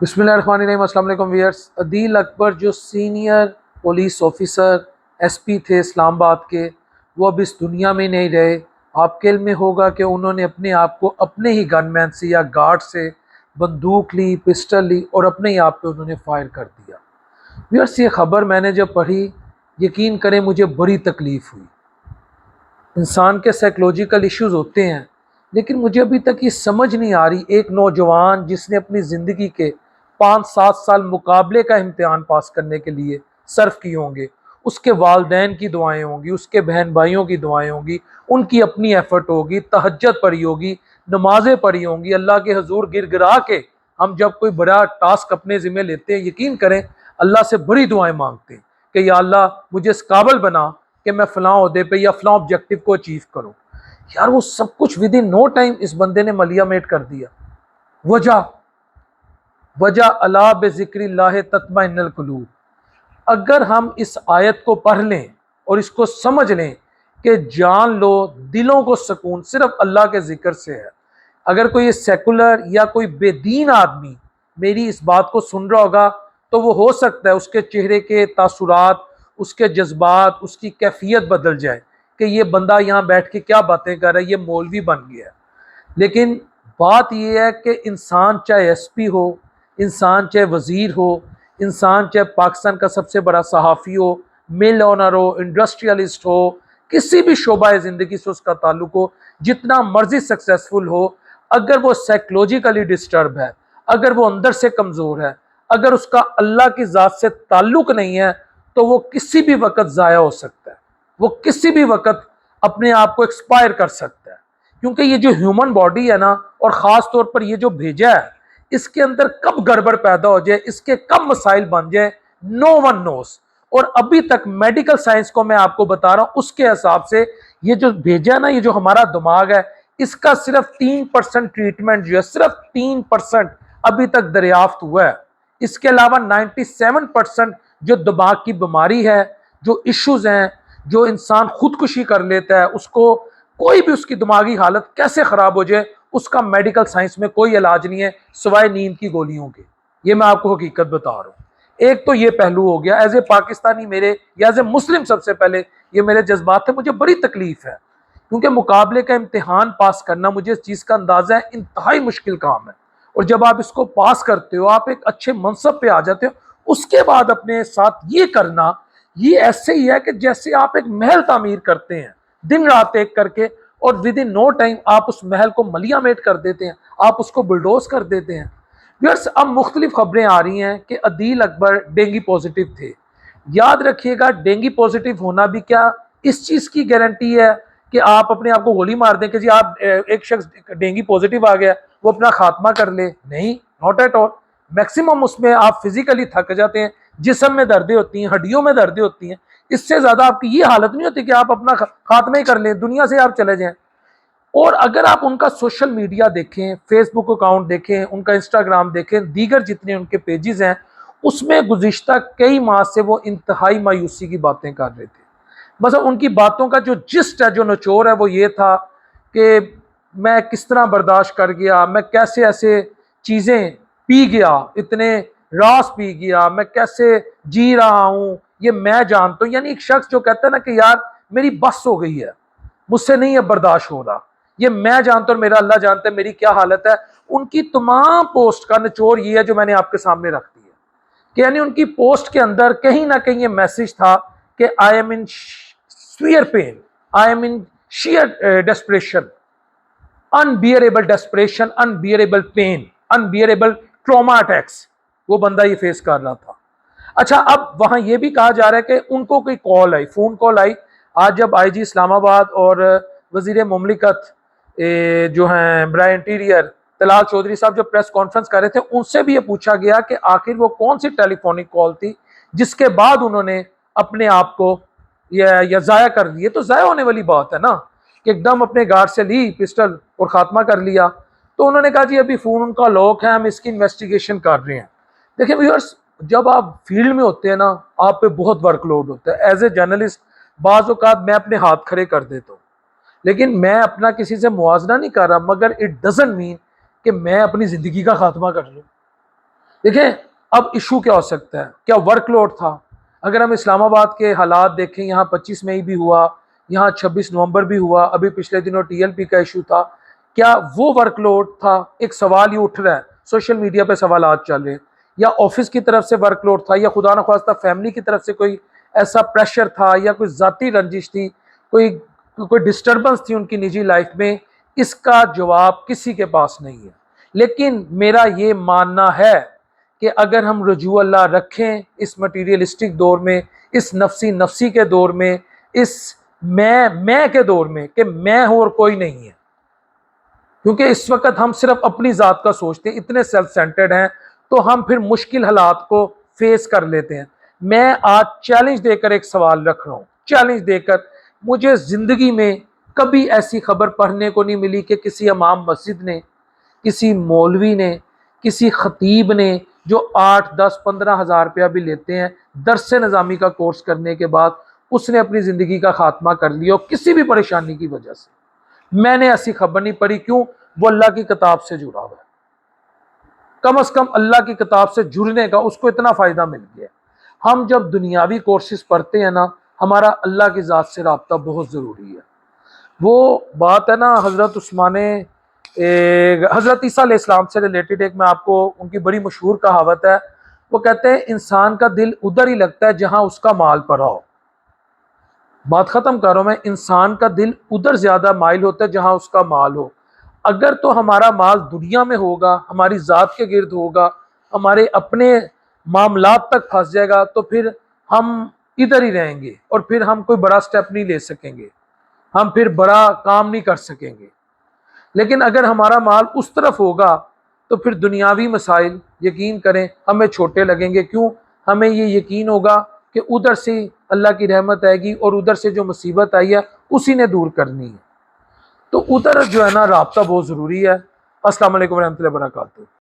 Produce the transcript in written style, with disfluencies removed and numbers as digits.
بسم اللہ الرحمن الرحیم۔ السلام علیکم ویئرس۔ عدیل اکبر جو senior police officer S P تھے اسلام آباد کے، وہ اب اس دنیا میں نہیں رہے۔ آپ کے علم میں ہوگا کہ انہوں نے اپنے آپ کو اپنے ہی گن مین سے یا گارڈ سے بندوق لی، پسٹل لی اور اپنے ہی آپ پہ انہوں نے فائر کر دیا۔ ویئرس یہ خبر میں نے جب پڑھی، یقین کریں مجھے بڑی تکلیف ہوئی۔ انسان کے سائیکولوجیکل ایشوز ہوتے ہیں، لیکن مجھے ابھی تک یہ سمجھ نہیں آ رہی، ایک نوجوان جس نے اپنی زندگی کے 5-7 سال مقابلے کا امتحان پاس کرنے کے لیے صرف کیے ہوں گے، اس کے والدین کی دعائیں ہوں گی، اس کے بہن بھائیوں کی دعائیں ہوں گی، ان کی اپنی ایفرٹ ہوگی، تہجد پڑھی ہوگی، نمازیں پڑھی ہوں گی، اللہ کے حضور گر گرا کے ہم جب کوئی بڑا ٹاسک اپنے ذمہ لیتے ہیں، یقین کریں اللہ سے بڑی دعائیں مانگتے ہیں کہ یا اللہ مجھے اس قابل بنا کہ میں فلاں عہدے پہ یا فلاں آبجیکٹو کو اچیو کروں۔ یار وہ سب کچھ ود ان نو ٹائم اس بندے نے ملیا میٹ کر دیا۔ وجہ الا بذکر اللہ تطمئن القلوب۔ اگر ہم اس آیت کو پڑھ لیں اور اس کو سمجھ لیں کہ جان لو دلوں کو سکون صرف اللہ کے ذکر سے ہے۔ اگر کوئی سیکولر یا کوئی بے دین آدمی میری اس بات کو سن رہا ہوگا تو وہ ہو سکتا ہے اس کے چہرے کے تاثرات، اس کے جذبات، اس کی کیفیت بدل جائے کہ یہ بندہ یہاں بیٹھ کے کیا باتیں کر رہا ہے، یہ مولوی بن گیا ہے۔ لیکن بات یہ ہے کہ انسان چاہے ایس پی ہو، انسان چاہے وزیر ہو، انسان چاہے پاکستان کا سب سے بڑا صحافی ہو، مل آنر ہو، انڈسٹریلسٹ ہو، کسی بھی شعبہ زندگی سے اس کا تعلق ہو، جتنا مرضی سکسیسفل ہو، اگر وہ سائیکولوجیکلی ڈسٹرب ہے، اگر وہ اندر سے کمزور ہے، اگر اس کا اللہ کی ذات سے تعلق نہیں ہے، تو وہ کسی بھی وقت ضائع ہو سکتا ہے، وہ کسی بھی وقت اپنے آپ کو ایکسپائر کر سکتا ہے۔ کیونکہ یہ جو ہیومن باڈی ہے نا، اور خاص طور پر یہ جو بھیجا ہے، اس کے اندر کب گڑبڑ پیدا ہو جائے، اس کے کب مسائل بن جائے، نو ون نوز۔ اور ابھی تک میڈیکل سائنس کو میں آپ کو بتا رہا ہوں، اس کے حساب سے یہ جو بھیجا ہے نا، یہ جو ہمارا دماغ ہے، اس کا صرف 3% ٹریٹمنٹ جو ہے، صرف 3% ابھی تک دریافت ہوا ہے۔ اس کے علاوہ 97% جو دماغ کی بیماری ہے، جو ایشوز ہیں، جو انسان خودکشی کر لیتا ہے، اس کو کوئی بھی اس کی دماغی حالت کیسے خراب ہو جائے، اس کا میڈیکل سائنس میں کوئی علاج نہیں ہے سوائے نیند کی گولیوں کے۔ یہ میں آپ کو حقیقت بتا رہا ہوں۔ ایک تو یہ پہلو ہو گیا، ایز اے پاکستانی میرے یا ایز اے مسلم سب سے پہلے یہ میرے جذبات تھے، مجھے بڑی تکلیف ہے کیونکہ مقابلے کا امتحان پاس کرنا، مجھے اس چیز کا اندازہ ہے، انتہائی مشکل کام ہے۔ اور جب آپ اس کو پاس کرتے ہو، آپ ایک اچھے منصب پہ آ جاتے ہو، اس کے بعد اپنے ساتھ یہ کرنا، یہ ایسے ہی ہے کہ جیسے آپ ایک محل تعمیر کرتے ہیں دن رات ایک کر کے، اور ود ان نو ٹائم آپ اس محل کو ملیا میٹ کر دیتے ہیں، آپ اس کو بلڈوز کر دیتے ہیں۔ ویئرس اب مختلف خبریں آ رہی ہیں کہ عدیل اکبر ڈینگی پوزیٹو تھے۔ یاد رکھیے گا، ڈینگی پوزیٹو ہونا بھی کیا اس چیز کی گارنٹی ہے کہ آپ اپنے آپ کو گولی مار دیں کہ جی آپ ایک شخص ڈینگی پوزیٹو آ گیا وہ اپنا خاتمہ کر لے؟ نہیں، ناٹ ایٹ آل۔ میکسیمم اس میں آپ فزیکلی تھک جاتے ہیں، جسم میں دردیں ہوتی ہیں، ہڈیوں میں دردیں ہوتی ہیں، اس سے زیادہ آپ کی یہ حالت نہیں ہوتی کہ آپ اپنا خاتمہ ہی کر لیں، دنیا سے آپ چلے جائیں۔ اور اگر آپ ان کا سوشل میڈیا دیکھیں، فیس بک اکاؤنٹ دیکھیں، ان کا انسٹاگرام دیکھیں، دیگر جتنے ان کے پیجز ہیں، اس میں گزشتہ کئی ماہ سے وہ انتہائی مایوسی کی باتیں کر رہے تھے۔ مثلا ان کی باتوں کا جو جسٹ ہے، جو نچوڑ ہے، وہ یہ تھا کہ میں کس طرح برداشت کر گیا، میں کیسے ایسے چیزیں پی گیا، اتنے راس پی گیا، میں کیسے جی رہا ہوں، یہ میں جانتا ہوں۔ یعنی ایک شخص جو کہتا ہے نا کہ یار میری بس ہو گئی ہے، مجھ سے نہیں اب برداشت ہو رہا، یہ میں جانتا ہوں، میرا اللہ جانتا ہے میری کیا حالت ہے۔ ان کی تمام پوسٹ کا نچوڑ یہ ہے جو میں نے آپ کے سامنے رکھ دی ہے، کہ یعنی ان کی پوسٹ کے اندر کہیں نہ کہیں یہ میسج تھا کہ I am in severe pain, I am in sheer desperation, unbearable desperation, unbearable pain, unbearable trauma attacks, وہ بندہ یہ فیس کر رہا تھا۔ اچھا، اب وہاں یہ بھی کہا جا رہا ہے کہ ان کو کوئی کال آئی، فون کال آئی، آج جب آئی جی اسلام آباد اور وزیر مملکت جو ہیں برائے انٹیریئر طلال چودھری صاحب جو پریس کانفرنس کر رہے تھے، ان سے بھی یہ پوچھا گیا کہ آخر وہ کون سی ٹیلی فونک کال تھی جس کے بعد انہوں نے اپنے آپ کو یا ضائع کر لیے۔ تو ضائع ہونے والی بات ہے نا کہ ایک دم اپنے گارڈ سے لی پسٹل اور خاتمہ کر لیا۔ تو انہوں نے کہا جی ابھی فون ان کا لاک ہے، ہم اس کی انویسٹیگیشن کر رہے ہیں۔ دیکھیں ویورز، جب آپ فیلڈ میں ہوتے ہیں نا، آپ پہ بہت ورک لوڈ ہوتا ہے۔ ایز اے جرنلسٹ بعض اوقات میں اپنے ہاتھ کھڑے کر دیتا ہوں، لیکن میں اپنا کسی سے موازنہ نہیں کر رہا، مگر اٹ ڈزنٹ مین کہ میں اپنی زندگی کا خاتمہ کر لوں۔ دیکھیں اب ایشو کیا ہو سکتا ہے، کیا ورک لوڈ تھا؟ اگر ہم اسلام آباد کے حالات دیکھیں، یہاں 25 مئی بھی ہوا، یہاں 26 نومبر بھی ہوا، ابھی پچھلے دنوں ٹی ایل پی کا ایشو تھا، کیا وہ ورک لوڈ تھا؟ ایک سوال یہ اٹھ رہا ہے، سوشل میڈیا پہ سوالات چل رہے ہیں، یا آفس کی طرف سے ورک لوڈ تھا، یا خدا نخواستہ فیملی کی طرف سے کوئی ایسا پریشر تھا، یا کوئی ذاتی رنجش تھی، کوئی ڈسٹربنس تھی ان کی نجی لائف میں؟ اس کا جواب کسی کے پاس نہیں ہے، لیکن میرا یہ ماننا ہے کہ اگر ہم رجوع اللہ رکھیں اس مٹیریلسٹک دور میں، اس نفسی کے دور میں، اس میں کے دور میں، کہ میں ہوں اور کوئی نہیں ہے، کیونکہ اس وقت ہم صرف اپنی ذات کا سوچتے ہیں، اتنے سیلف سینٹرڈ ہیں، تو ہم پھر مشکل حالات کو فیس کر لیتے ہیں۔ میں آج چیلنج دے کر ایک سوال رکھ رہا ہوں، چیلنج دے کر، مجھے زندگی میں کبھی ایسی خبر پڑھنے کو نہیں ملی کہ کسی امام مسجد نے، کسی مولوی نے، کسی خطیب نے جو 8 10 15 ہزار روپیہ بھی لیتے ہیں درس نظامی کا کورس کرنے کے بعد، اس نے اپنی زندگی کا خاتمہ کر لیا کسی بھی پریشانی کی وجہ سے۔ میں نے ایسی خبر نہیں پڑھی، کیوں؟ وہ اللہ کی کتاب سے جڑا ہوا ہے، کم از کم اللہ کی کتاب سے جڑنے کا اس کو اتنا فائدہ مل گیا۔ ہم جب دنیاوی کورسز پڑھتے ہیں نا، ہمارا اللہ کی ذات سے رابطہ بہت ضروری ہے۔ وہ بات ہے نا حضرت عثمان، حضرت عیسیٰ علیہ السلام سے ریلیٹڈ ایک میں آپ کو ان کی بڑی مشہور کہاوت ہے، وہ کہتے ہیں انسان کا دل ادھر ہی لگتا ہے جہاں اس کا مال پڑا ہو۔ بات ختم کر رہا ہوں میں، انسان کا دل ادھر زیادہ مائل ہوتا ہے جہاں اس کا مال ہو۔ اگر تو ہمارا مال دنیا میں ہوگا، ہماری ذات کے گرد ہوگا، ہمارے اپنے معاملات تک پھنس جائے گا، تو پھر ہم ادھر ہی رہیں گے، اور پھر ہم کوئی بڑا سٹیپ نہیں لے سکیں گے، ہم پھر بڑا کام نہیں کر سکیں گے۔ لیکن اگر ہمارا مال اس طرف ہوگا تو پھر دنیاوی مسائل یقین کریں ہمیں چھوٹے لگیں گے، کیوں؟ ہمیں یہ یقین ہوگا کہ ادھر سے اللہ کی رحمت آئے گی، اور ادھر سے جو مصیبت آئی ہے اسی نے دور کرنی ہے۔ تو ادھر جو ہے نا رابطہ بہت ضروری ہے۔ السلام علیکم ورحمۃ اللہ وبرکاتہ۔